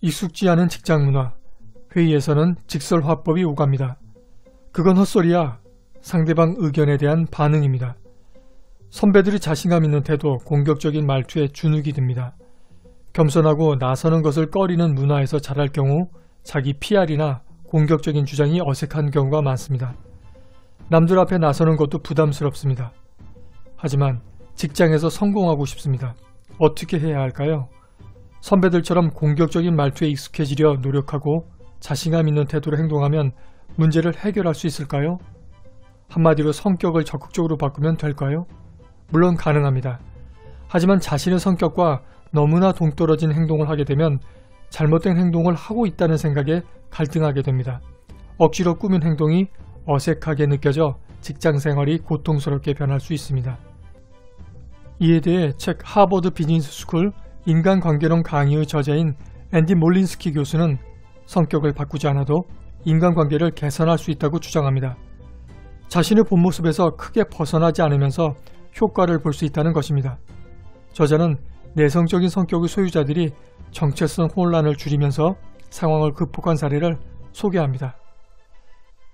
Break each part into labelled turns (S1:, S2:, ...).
S1: 익숙지 않은 직장 문화, 회의에서는 직설화법이 오갑니다. 그건 헛소리야. 상대방 의견에 대한 반응입니다. 선배들이 자신감 있는 태도, 공격적인 말투에 주눅이 듭니다. 겸손하고 나서는 것을 꺼리는 문화에서 자랄 경우 자기 PR이나 공격적인 주장이 어색한 경우가 많습니다. 남들 앞에 나서는 것도 부담스럽습니다. 하지만 직장에서 성공하고 싶습니다. 어떻게 해야 할까요? 선배들처럼 공격적인 말투에 익숙해지려 노력하고 자신감 있는 태도로 행동하면 문제를 해결할 수 있을까요? 한마디로 성격을 적극적으로 바꾸면 될까요? 물론 가능합니다. 하지만 자신의 성격과 너무나 동떨어진 행동을 하게 되면 잘못된 행동을 하고 있다는 생각에 갈등하게 됩니다. 억지로 꾸민 행동이 어색하게 느껴져 직장 생활이 고통스럽게 변할 수 있습니다. 이에 대해 책 하버드 비즈니스 스쿨 인간관계론 강의의 저자인 앤디 몰린스키 교수는 성격을 바꾸지 않아도 인간관계를 개선할 수 있다고 주장합니다. 자신의 본 모습에서 크게 벗어나지 않으면서 효과를 볼 수 있다는 것입니다. 저자는 내성적인 성격의 소유자들이 정체성 혼란을 줄이면서 상황을 극복한 사례를 소개합니다.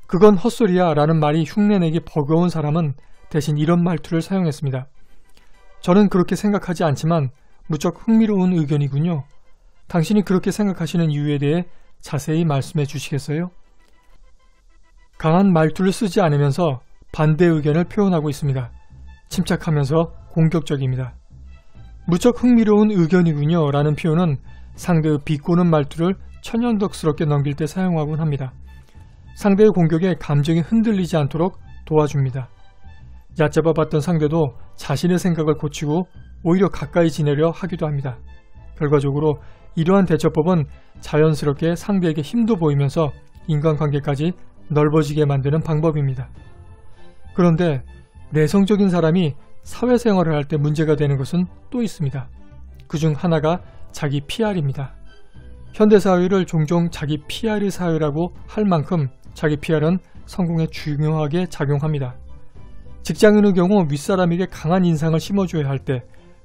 S1: 그건 헛소리야 라는 말이 흉내내기 버거운 사람은 대신 이런 말투를 사용했습니다. 저는 그렇게 생각하지 않지만 무척 흥미로운 의견이군요. 당신이 그렇게 생각하시는 이유에 대해 자세히 말씀해 주시겠어요? 강한 말투를 쓰지 않으면서 반대 의견을 표현하고 있습니다. 침착하면서 공격적입니다. 무척 흥미로운 의견이군요 라는 표현은 상대의 비꼬는 말투를 천연덕스럽게 넘길 때 사용하곤 합니다. 상대의 공격에 감정이 흔들리지 않도록 도와줍니다. 얕잡아 봤던 상대도 자신의 생각을 고치고 오히려 가까이 지내려 하기도 합니다. 결과적으로 이러한 대처법은 자연스럽게 상대에게 힘도 보이면서 인간관계까지 넓어지게 만드는 방법입니다. 그런데 내성적인 사람이 사회생활을 할 때 문제가 되는 것은 또 있습니다. 그중 하나가 자기 PR입니다. 현대사회를 종종 자기 PR의 사회라고 할 만큼 자기 PR은 성공에 중요하게 작용합니다. 직장인의 경우 윗사람에게 강한 인상을 심어줘야 할 때,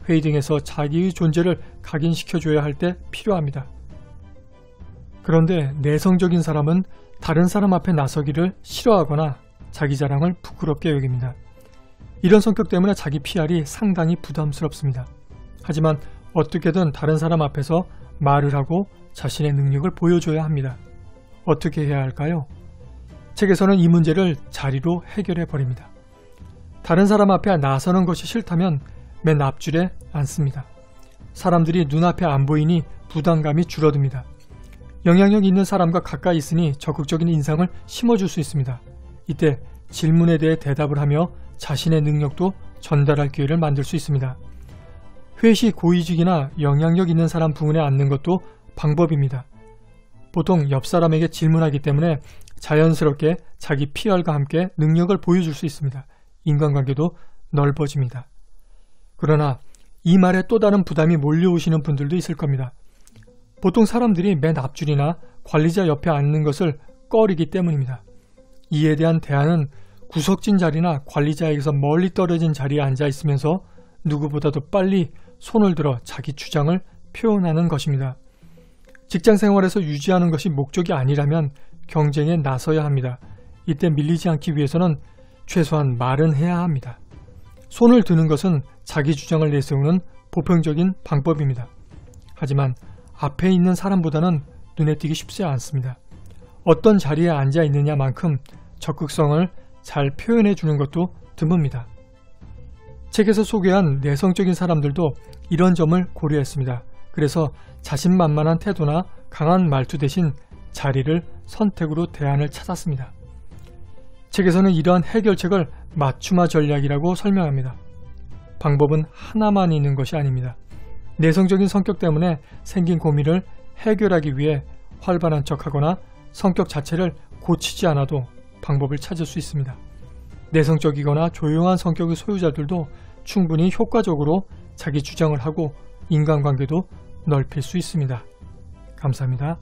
S1: 회의 등에서 자기의 존재를 각인시켜줘야 할 때 필요합니다. 그런데 내성적인 사람은 다른 사람 앞에 나서기를 싫어하거나 자기 자랑을 부끄럽게 여깁니다. 이런 성격 때문에 자기 PR이 상당히 부담스럽습니다. 하지만 어떻게든 다른 사람 앞에서 말을 하고 자신의 능력을 보여줘야 합니다. 어떻게 해야 할까요? 책에서는 이 문제를 자리로 해결해 버립니다. 다른 사람 앞에 나서는 것이 싫다면 맨 앞줄에 앉습니다. 사람들이 눈앞에 안 보이니 부담감이 줄어듭니다. 영향력 있는 사람과 가까이 있으니 적극적인 인상을 심어줄 수 있습니다. 이때 질문에 대해 대답을 하며 자신의 능력도 전달할 기회를 만들 수 있습니다. 회시 고위직이나 영향력 있는 사람 부근에 앉는 것도 방법입니다. 보통 옆 사람에게 질문하기 때문에 자연스럽게 자기 PR과 함께 능력을 보여줄 수 있습니다. 인간관계도 넓어집니다. 그러나 이 말에 또 다른 부담이 몰려오시는 분들도 있을 겁니다. 보통 사람들이 맨 앞줄이나 관리자 옆에 앉는 것을 꺼리기 때문입니다. 이에 대한 대안은 구석진 자리나 관리자에게서 멀리 떨어진 자리에 앉아 있으면서 누구보다도 빨리 손을 들어 자기 주장을 표현하는 것입니다. 직장 생활에서 유지하는 것이 목적이 아니라면 경쟁에 나서야 합니다. 이때 밀리지 않기 위해서는 최소한 말은 해야 합니다. 손을 드는 것은 자기 주장을 내세우는 보편적인 방법입니다. 하지만 앞에 있는 사람보다는 눈에 띄기 쉽지 않습니다. 어떤 자리에 앉아 있느냐만큼 적극성을 잘 표현해 주는 것도 드뭅니다. 책에서 소개한 내성적인 사람들도 이런 점을 고려했습니다. 그래서 자신만만한 태도나 강한 말투 대신 자리를 선택으로 대안을 찾았습니다. 책에서는 이러한 해결책을 맞춤화 전략이라고 설명합니다. 방법은 하나만 있는 것이 아닙니다. 내성적인 성격 때문에 생긴 고민을 해결하기 위해 활발한 척하거나 성격 자체를 고치지 않아도 방법을 찾을 수 있습니다. 내성적이거나 조용한 성격의 소유자들도 충분히 효과적으로 자기 주장을 하고 인간관계도 넓힐 수 있습니다. 감사합니다.